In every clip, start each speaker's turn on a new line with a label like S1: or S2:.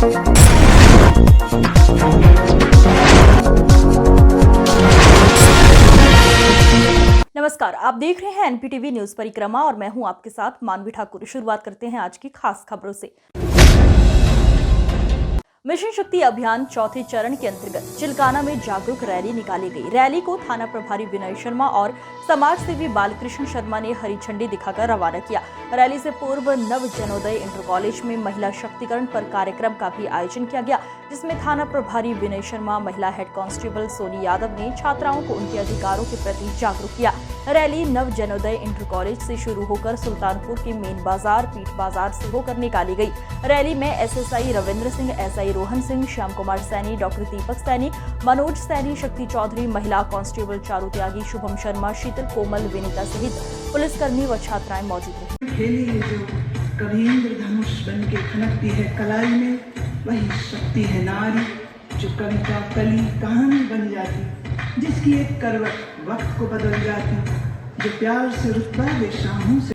S1: नमस्कार, आप देख रहे हैं एनपीटीवी न्यूज परिक्रमा और मैं हूं आपके साथ मानवी ठाकुर। शुरुआत करते हैं आज की खास खबरों से। मिशन शक्ति अभियान चौथे चरण के अंतर्गत चिलकाना में जागरूक रैली निकाली गई। रैली को थाना प्रभारी विनय शर्मा और समाज सेवी बालकृष्ण शर्मा ने हरी झंडी दिखाकर रवाना किया। रैली से पूर्व नव जनोदय इंटर कॉलेज में महिला शक्तिकरण पर कार्यक्रम का भी आयोजन किया गया, जिसमें थाना प्रभारी विनय शर्मा, महिला हेड कांस्टेबल सोनी यादव ने छात्राओं को उनके अधिकारों के प्रति जागरूक किया। रैली नव जनोदय इंटर कॉलेज से शुरू होकर सुल्तानपुर के मेन बाजार, पीठ बाजार से होकर निकाली गई। रैली में SSI Ravindra Singh, SI Rohan Singh, Shyam Kumar Saini, doctor Deepak Saini, Manoj Saini, Shakti Chaudhary, महिला कांस्टेबल चारू त्यागी, शुभम शर्मा, शीतल कोमल, विनीता सहित पुलिसकर्मी व छात्राएं मौजूद रही।
S2: खेली है जो कभी इंद्रधनुष बन के खनकती है कलाई में, वही शक्ति है नारी जो कविता कली कहानी बन जाती, जिसकी एक करवट वक्त को बदल जाती, जो प्यार से रुतबा दे शाहों से।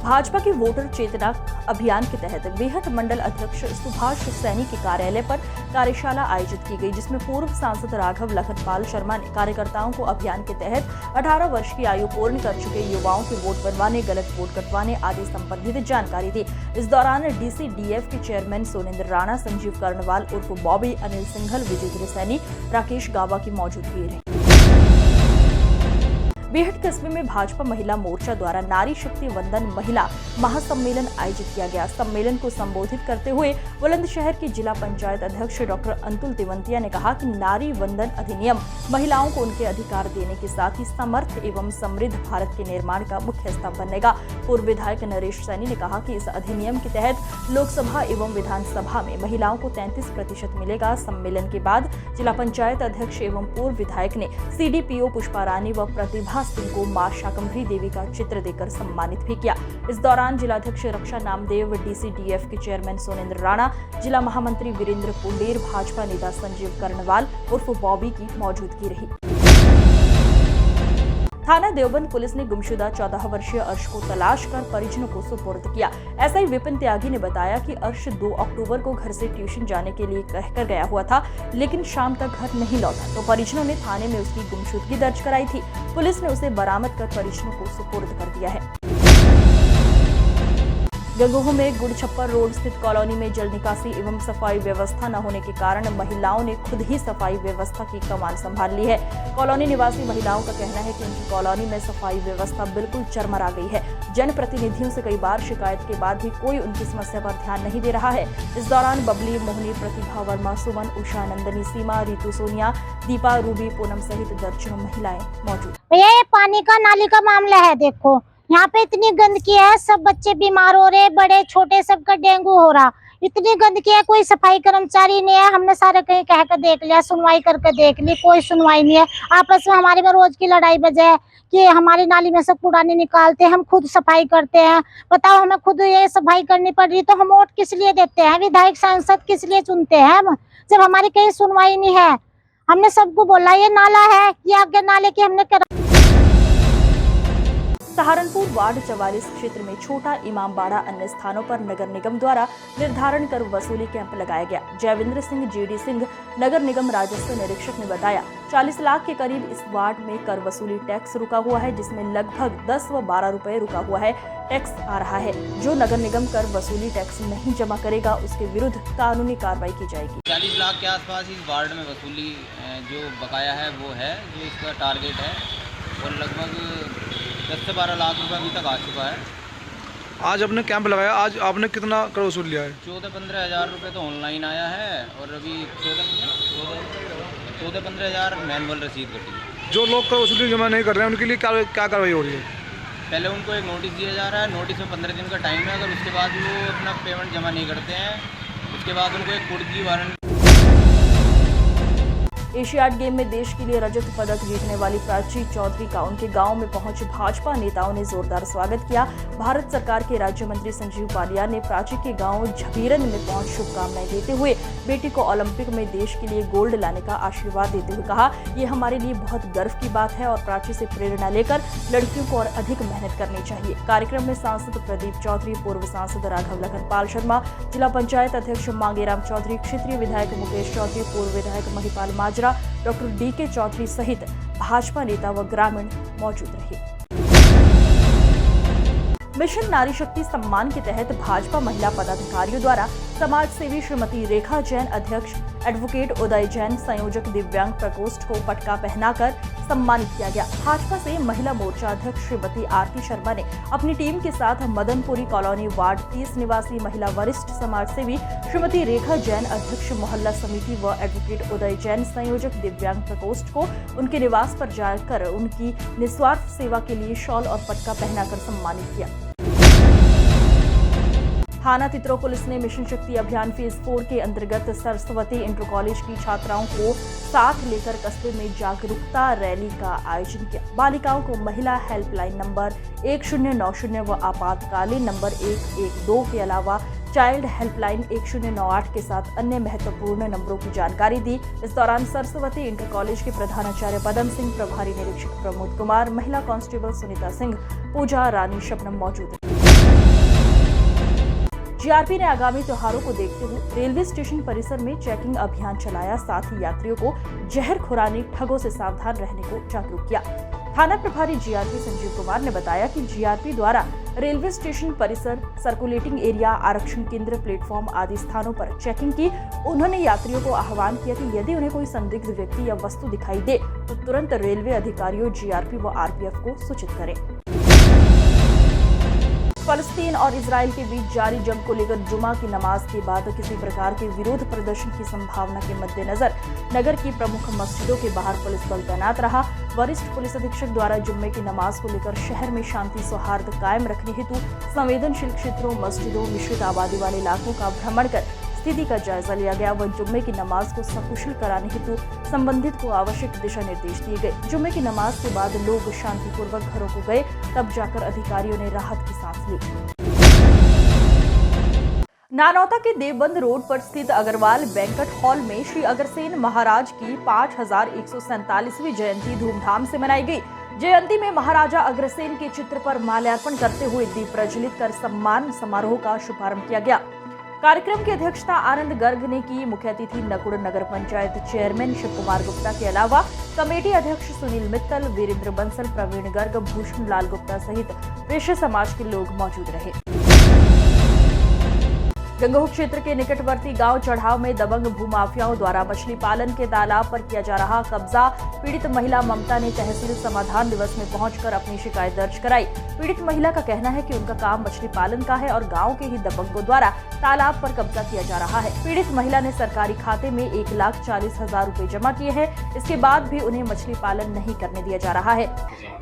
S1: भाजपा की वोटर चेतना अभियान के तहत बेहट मंडल अध्यक्ष सुभाष सैनी के कार्यालय पर कार्यशाला आयोजित की गई, जिसमें पूर्व सांसद राघव लखनपाल शर्मा ने कार्यकर्ताओं को अभियान के तहत 18 वर्ष की आयु पूर्ण कर चुके युवाओं के वोट बनवाने, गलत वोट कटवाने आदि संबंधित जानकारी दी। इस दौरान डीसीडीएफ के चेयरमैन सोनेंद्र राणा, संजीव कर्णवाल उर्फ बॉबी, अनिल सिंघल, विजेंद्र सैनी, राकेश गाबा की मौजूदगी रही। बेहट कस्बे में भाजपा महिला मोर्चा द्वारा नारी शक्ति वंदन महिला महासम्मेलन आयोजित किया गया। सम्मेलन को संबोधित करते हुए बुलंदशहर की जिला पंचायत अध्यक्ष डॉक्टर अंतुल तिवंतिया ने कहा कि नारी वंदन अधिनियम महिलाओं को उनके अधिकार देने के साथ ही समर्थ एवं समृद्ध भारत के निर्माण का मुख्य स्तंभ बनेगा। पूर्व विधायक नरेश सैनी ने कहा कि इस अधिनियम के तहत लोकसभा एवं विधानसभा में महिलाओं को 33% मिलेगा। सम्मेलन के बाद जिला पंचायत अध्यक्ष एवं पूर्व विधायक ने सीडीपीओ पुष्पा रानी व प्रतिभा सिंह को मां शाकंभरी देवी का चित्र देकर सम्मानित भी किया। इस दौरान जिलाध्यक्ष रक्षा नामदेव, डीसीडीएफ के चेयरमैन सोनेंद्र राणा, जिला महामंत्री वीरेंद्र पुंडेर, भाजपा नेता संजीव कर्णवाल उर्फ बॉबी की मौजूदगी रही। थाना देवबंद पुलिस ने गुमशुदा 14 वर्षीय अर्श को तलाश कर परिजनों को सुपुर्द किया। एसआई विपिन त्यागी ने बताया कि अर्श 2 अक्टूबर को घर से ट्यूशन जाने के लिए कहकर गया हुआ था, लेकिन शाम तक घर नहीं लौटा, तो परिजनों ने थाने में उसकी गुमशुदगी दर्ज कराई थी। पुलिस ने उसे बरामद कर परिजनों को सुपुर्द कर दिया है। गंगोह में गुड़छप्पर रोड स्थित कॉलोनी में जल निकासी एवं सफाई व्यवस्था न होने के कारण महिलाओं ने खुद ही सफाई व्यवस्था की कमान संभाल ली है। कॉलोनी निवासी महिलाओं का कहना है कि उनकी कॉलोनी में सफाई व्यवस्था बिल्कुल चरमरा गई है। जनप्रतिनिधियों से कई बार शिकायत के बाद भी कोई उनकी समस्या पर ध्यान नहीं दे रहा है। इस दौरान बबली, मोहनी, प्रतिभा वर्मा, सुमन, उषा, नंदनी, सीमा, रितु, सोनिया, दीपा, रूबी, पूनम सहित दर्जनों महिलाएं मौजूद।
S3: भैया ये पानी का नाली का मामला है। देखो यहाँ पे इतनी गंदगी है, सब बच्चे बीमार हो रहे, बड़े छोटे सबका डेंगू हो रहा। इतनी गंदगी है, कोई सफाई कर्मचारी नहीं है। हमने सारे कहीं कह कर देख लिया, सुनवाई करके देख ली, कोई सुनवाई नहीं है। आपस में हमारे में रोज की लड़ाई बजे कि हमारी नाली में सब कूड़ा नहीं निकालते, हम खुद सफाई करते हैं। बताओ, हमें खुद ये सफाई करनी पड़ रही तो हम वोट किस लिए देते हैं? विधायक सांसद किस लिए चुनते हैं हम, जब हमारी कहीं सुनवाई नहीं है? हमने सबको बोला ये नाला है, ये आगे नाले की हमने
S1: सहारनपुर वार्ड 44 क्षेत्र में छोटा इमामबाड़ा अन्य स्थानों पर नगर निगम द्वारा निर्धारण कर वसूली कैंप लगाया गया। जयविंद्र सिंह, जेडी सिंह, नगर निगम राजस्व निरीक्षक ने बताया 40 लाख के करीब इस वार्ड में कर वसूली टैक्स रुका हुआ है, जिसमें लगभग 10 व 12 रुपए रुका हुआ है टैक्स आ रहा है। जो नगर निगम कर वसूली टैक्स नहीं जमा करेगा उसके विरुद्ध कानूनी कार्रवाई की जाएगी।
S4: 40 लाख के आसपास इस वार्ड में वसूली जो बकाया है वो है, जो इसका टारगेट है, और लगभग 10 से 12 लाख रुपए अभी तक आ चुका है।
S5: आज आपने कैंप लगाया, आज आपने कितना कर वसूल लिया है?
S4: 14-15 हज़ार रुपये तो ऑनलाइन आया है और अभी 14-15 हज़ार मैनुअल रसीद कटी है।
S5: जो लोग कर वसूली जमा नहीं कर रहे हैं उनके लिए क्या कार्रवाई हो रही है?
S4: पहले उनको एक नोटिस दिया जा रहा है, नोटिस में 15 दिन का टाइम है। अगर उसके बाद वो अपना पेमेंट जमा नहीं करते हैं, उसके बाद उनको एक कोर्ट की वारंट।
S1: एशियाड गेम में देश के लिए रजत पदक जीतने वाली प्राची चौधरी का उनके गांव में पहुंचे भाजपा नेताओं ने जोरदार स्वागत किया। भारत सरकार के राज्य मंत्री संजीव बालियान ने प्राची के गांव झबीरन में पहुंच शुभकामनाएं देते हुए बेटी को ओलंपिक में देश के लिए गोल्ड लाने का आशीर्वाद देते हुए कहा, ये हमारे लिए बहुत गर्व की बात है और प्राची से प्रेरणा लेकर लड़कियों को और अधिक मेहनत करनी चाहिए। कार्यक्रम में सांसद प्रदीप चौधरी, पूर्व सांसद राघव लखनपाल शर्मा, जिला पंचायत अध्यक्ष मांगेराम चौधरी, क्षेत्रीय विधायक मुकेश चौधरी, पूर्व विधायक महिपाल माजरा, डॉक्टर DK चौधरी सहित भाजपा नेता व ग्रामीण मौजूद रहे। मिशन नारी शक्ति सम्मान के तहत भाजपा महिला पदाधिकारियों द्वारा समाज सेवी श्रीमती रेखा जैन, अध्यक्ष एडवोकेट उदय जैन, संयोजक दिव्यांग प्रकोष्ठ को पटका पहनाकर सम्मानित किया गया। भाजपा से महिला मोर्चा अध्यक्ष श्रीमती आरती शर्मा ने अपनी टीम के साथ मदनपुरी कॉलोनी वार्ड 30 निवासी महिला वरिष्ठ समाज सेवी श्रीमती रेखा जैन, अध्यक्ष मोहल्ला समिति व एडवोकेट उदय जैन, संयोजक दिव्यांग प्रकोष्ठ को उनके निवास पर जाकर उनकी निस्वार्थ सेवा के लिए शॉल और पटका पहनाकर सम्मानित किया। थाना तितरो पुलिस ने मिशन शक्ति अभियान फेज 4 के अंतर्गत सरस्वती इंटर कॉलेज की छात्राओं को साथ लेकर कस्बे में जागरूकता रैली का आयोजन किया। बालिकाओं को महिला हेल्पलाइन नंबर 1090 व आपातकालीन नंबर 112 के अलावा चाइल्ड हेल्पलाइन 1098 के साथ अन्य महत्वपूर्ण नंबरों की जानकारी दी। इस दौरान सरस्वती इंटर कॉलेज के प्रधानाचार्य पदम सिंह, प्रभारी निरीक्षक प्रमोद कुमार, महिला कांस्टेबल सुनीता सिंह, पूजा रानी, शबनम मौजूद रही। जीआरपी ने आगामी त्योहारों को देखते हुए रेलवे स्टेशन परिसर में चेकिंग अभियान चलाया, साथ ही यात्रियों को जहर खुरानी ठगों से सावधान रहने को जागरूक किया। थाना प्रभारी जीआरपी संजीव कुमार ने बताया कि जीआरपी द्वारा रेलवे स्टेशन परिसर, सर्कुलेटिंग एरिया, आरक्षण केंद्र, प्लेटफॉर्म आदि स्थानों पर चेकिंग की। उन्होंने यात्रियों को आह्वान किया कि यदि उन्हें कोई संदिग्ध व्यक्ति या वस्तु दिखाई दे तो तुरंत रेलवे अधिकारियों, जीआरपी व आरपीएफ को सूचित करें। फलस्तीन और इजराइल के बीच जारी जंग को लेकर जुमा की नमाज के बाद किसी प्रकार के विरोध प्रदर्शन की संभावना के मद्देनजर नगर की प्रमुख मस्जिदों के बाहर पुलिस बल तैनात रहा। वरिष्ठ पुलिस अधीक्षक द्वारा जुम्मे की नमाज को लेकर शहर में शांति सौहार्द कायम रखने हेतु संवेदनशील क्षेत्रों, मस्जिदों, मिश्रित आबादी वाले इलाकों का भ्रमण कर स्थिति का जायजा लिया गया व जुम्मे की नमाज को सकुशल कराने हेतु संबंधित को आवश्यक दिशा निर्देश दिए गए। जुम्मे की नमाज के बाद लोग शांतिपूर्वक घरों को गए, तब जाकर अधिकारियों ने राहत की सांस ली। नानौता के देवबंद रोड पर स्थित अग्रवाल बैंक्वेट हॉल में श्री अग्रसेन महाराज की 5147वीं जयंती धूमधाम से मनाई गई। जयंती में महाराजा अग्रसेन के चित्र पर माल्यार्पण करते हुए दीप प्रज्वलित कर सम्मान समारोह का शुभारंभ किया गया। कार्यक्रम की अध्यक्षता आनंद गर्ग ने की। मुख्य अतिथि नकुड़ नगर पंचायत चेयरमैन शिव कुमार गुप्ता के अलावा कमेटी अध्यक्ष सुनील मित्तल, वीरेंद्र बंसल, प्रवीण गर्ग, भूषण लाल गुप्ता सहित वैश्य समाज के लोग मौजूद रहे। गंगोह क्षेत्र के निकटवर्ती गांव चढ़ाव में दबंग भूमाफियाओं द्वारा मछली पालन के तालाब पर किया जा रहा कब्जा। पीड़ित महिला ममता ने तहसील समाधान दिवस में पहुंचकर अपनी शिकायत दर्ज कराई। पीड़ित महिला का कहना है कि उनका काम मछली पालन का है और गांव के ही दबंगों द्वारा तालाब पर कब्जा किया जा रहा है। पीड़ित महिला ने सरकारी खाते में 1,40,000 रुपए जमा किए हैं। इसके बाद भी उन्हें मछली पालन नहीं करने दिया जा रहा है।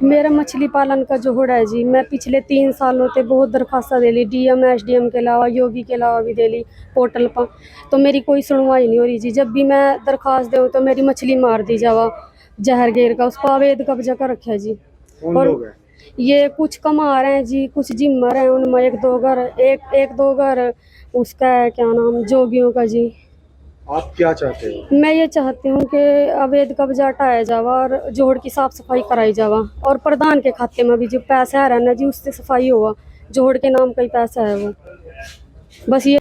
S6: मेरा मछली पालन का जोड़ है जी। मैं पिछले 3 सालों से बहुत दरखास्त दे ली, डीएम, एसडीएम के अलावा, योगी के अलावा भी दे ली पोर्टल पर, तो मेरी कोई सुनवाई नहीं हो रही जी। जब भी मैं दरखास्त दूं तो मेरी मछली मार दी जावा जहर घेर का, उस पर अवैध कब्जा कर रखा है जी। और ये कुछ कमा रहे हैं जी, कुछ जिम्मर हैं, उनमें एक दो घर उसका क्या नाम जोगियों का जी।
S5: आप क्या चाहते हो?
S6: मैं ये चाहती हूँ कि अवैध कब्जा हटाया जावा और जोड़ की साफ सफाई कराई जावा, और प्रधान के खाते में भी जो पैसा है ना जी उससे सफाई हुआ, जोड़ के नाम का ही पैसा है वो, बस ये।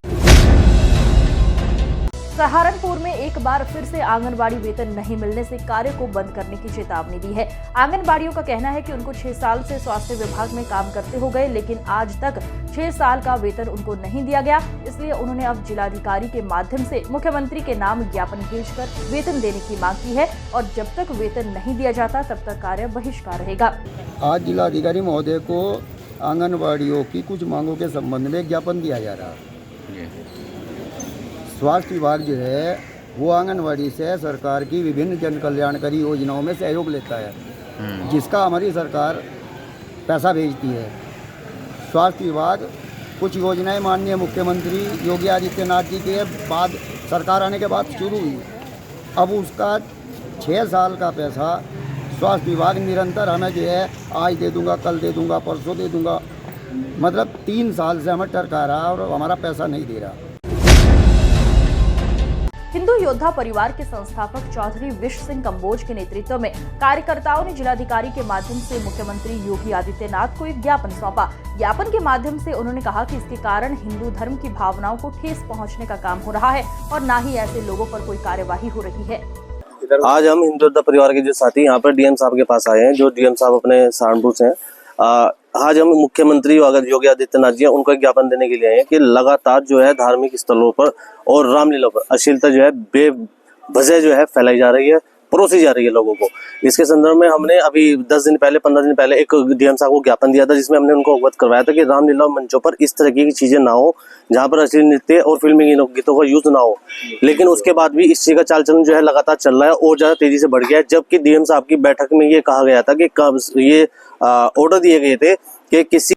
S1: सहारनपुर में एक बार फिर से आंगनबाड़ी वेतन नहीं मिलने से कार्य को बंद करने की चेतावनी दी है। आंगनबाड़ियों का कहना है कि उनको 6 साल से स्वास्थ्य विभाग में काम करते हो गए, लेकिन आज तक 6 साल का वेतन उनको नहीं दिया गया। इसलिए उन्होंने अब जिलाधिकारी के माध्यम से मुख्यमंत्री के नाम ज्ञापन भेजकर वेतन देने की मांग की है और जब तक वेतन नहीं दिया जाता तब तक कार्य बहिष्कार रहेगा।
S7: आज जिलाधिकारी महोदय को आंगनबाड़ियों की कुछ मांगों के संबंध में ज्ञापन दिया जा रहा है। स्वास्थ्य विभाग जो है वो आंगनबाड़ी से सरकार की विभिन्न जन कल्याणकारी योजनाओं में सहयोग लेता है, जिसका हमारी सरकार पैसा भेजती है। स्वास्थ्य विभाग कुछ योजनाएं माननीय मुख्यमंत्री योगी आदित्यनाथ जी के बाद सरकार आने के बाद शुरू हुई, अब उसका 6 साल का पैसा स्वास्थ्य विभाग निरंतर हमें जो है आज दे दूंगा, कल दे दूंगा, परसों दे दूंगा, मतलब 3 साल से हमें टरका रहा और हमारा पैसा नहीं दे रहा।
S1: हिंदू योद्धा परिवार के संस्थापक चौधरी विश्व सिंह कंबोज के नेतृत्व में कार्यकर्ताओं ने जिलाधिकारी के माध्यम से मुख्यमंत्री योगी आदित्यनाथ को एक ज्ञापन सौंपा। ज्ञापन के माध्यम से उन्होंने कहा कि इसके कारण हिंदू धर्म की भावनाओं को ठेस पहुंचने का काम हो रहा है और न ही ऐसे लोगों पर कोई कार्यवाही हो रही है।
S8: आज हम हिंदू योद्धा परिवार के जो साथी यहाँ पर डीएम साहब के पास आए हैं, जो डीएम साहब अपने सहारनपुर से हैं। आज हम मुख्यमंत्री योगी आदित्यनाथ जी उनको एक ज्ञापन देने के लिए आए हैं कि लगातार जो है धार्मिक स्थलों पर और रामलीला पर अश्लीलता जो है बेवजह जो है फैलाई जा रही है, परोसी जा रही है लोगों को। इसके संदर्भ में हमने अभी 10 दिन पहले 15 दिन पहले एक डीएम साहब को ज्ञापन दिया था, जिसमें हमने उनको अवगत करवाया था कि रामलीला मंचों पर इस तरह की चीजें ना हो, जहां पर अश्लील नृत्य और फिल्मी गीतों का यूज ना हो। लेकिन उसके बाद भी इस चीज का चाल चलन जो है लगातार चल रहा है और ज्यादा तेजी से बढ़ गया है। जबकि डीएम साहब की बैठक में ये कहा गया था कि ये ऑर्डर दिए गए थे कि किसी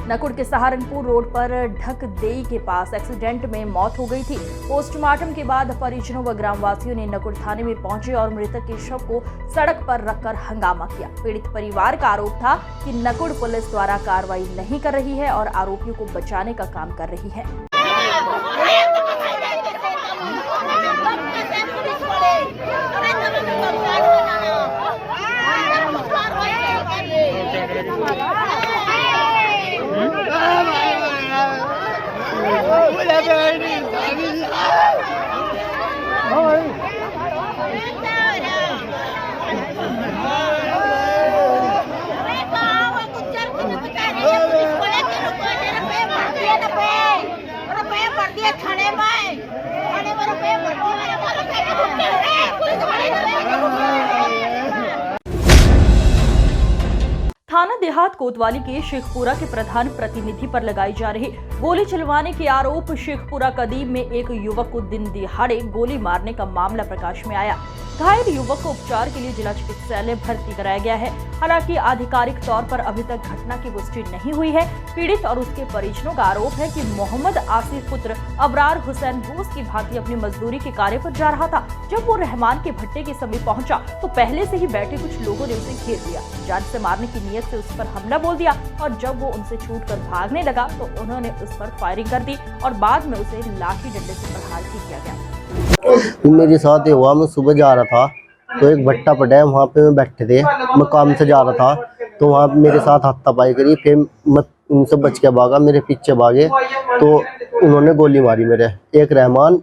S1: नकुड़ के सहारनपुर रोड पर ढकदेई के पास एक्सीडेंट में मौत हो गई थी। पोस्टमार्टम के बाद परिजनों व ग्रामवासियों ने नकुड़ थाने में पहुंचे और मृतक के शव को सड़क पर रखकर हंगामा किया। पीड़ित परिवार का आरोप था कि नकुड़ पुलिस द्वारा कार्रवाई नहीं कर रही है और आरोपियों को बचाने का काम कर रही है। थाना देहात कोतवाली के शेखपुरा के प्रधान प्रतिनिधि पर लगाई जा रही गोली चलवाने के आरोप शेखपुरा कदीम में एक युवक को दिन दिहाड़े गोली मारने का मामला प्रकाश में आया। घायल युवक को उपचार के लिए जिला चिकित्सालय भर्ती कराया गया है। हालांकि आधिकारिक तौर पर अभी तक घटना की पुष्टि नहीं हुई है। पीड़ित और उसके परिजनों का आरोप है कि मोहम्मद आसिफ पुत्र अबरार हुसैन रोज की भांति अपनी मजदूरी के कार्य पर जा रहा था। जब वो रहमान के भट्टे के समीप पहुंचा तो पहले से ही बैठे कुछ लोगों ने उसे घेर लिया, जान से मारने की नीयत से उस पर हमला बोल दिया और जब वो उनसे छूटकर भागने लगा तो उन्होंने उस पर फायरिंग कर दी और बाद में उसे लाठी डंडे से प्रहार किया गया।
S9: मेरे साथ ये हुआ, मैं सुबह जा रहा था तो एक भट्टा पड़ा है, वहाँ पे मैं बैठे थे, मैं काम से जा रहा था तो वहाँ मेरे साथ हाथापाई करी। फिर मैं उनसे बच के भागा, मेरे पीछे भागे तो उन्होंने गोली मारी मेरे, एक रहमान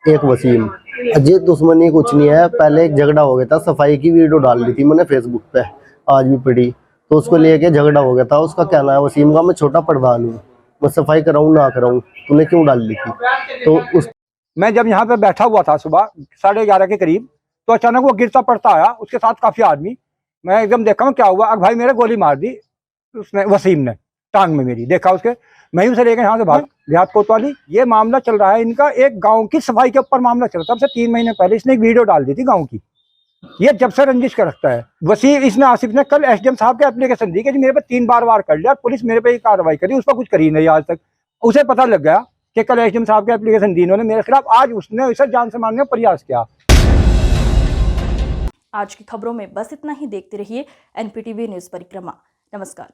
S9: एक वसीम। अजय दुश्मनी कुछ नहीं है, पहले एक झगड़ा हो गया था, सफाई की वीडियो डाल दी थी मैंने फेसबुक पे, आज भी पड़ी, तो उसको लेके झगड़ा हो गया था। उसका कहना है वसीम का, मैं छोटा प्रधान हूँ, मैं सफाई कराऊँ ना कराऊँ, तूने क्यों डाल ली थी। तो उस
S10: मैं जब यहाँ पे बैठा हुआ था सुबह 11:30 के करीब, तो अचानक वो गिरता पड़ता आया, उसके साथ काफी आदमी। मैं एकदम देखा क्या हुआ, अब भाई मेरे गोली मार दी उसने, वसीम ने टांग में मेरी, देखा उसके, मैं उसे लेकर यहाँ से भाग देहात कोतवाली। ये मामला चल रहा है इनका, एक गांव की सफाई के ऊपर मामला चल रहा था। तब से 3 महीने पहले इसने एक वीडियो डाल दी थी गाँव की। ये जब से रंजिश कर रखता है वसीम, इसने आसिफ ने कल एसडीएम साहब के एप्लीकेशन दी कि मेरे पे 3 बार वार कर लिया, पुलिस मेरे पे कार्रवाई करी, उस पर कुछ करी नहीं आज तक। उसे पता लग गया कि कल एसडीएम साहब के एप्लीकेशन दी इन्होंने मेरे खिलाफ, आज उसने उसे जान से मारने का प्रयास किया।
S1: आज की खबरों में बस इतना ही। देखते रहिए एनपीटीवी न्यूज परिक्रमा। नमस्कार।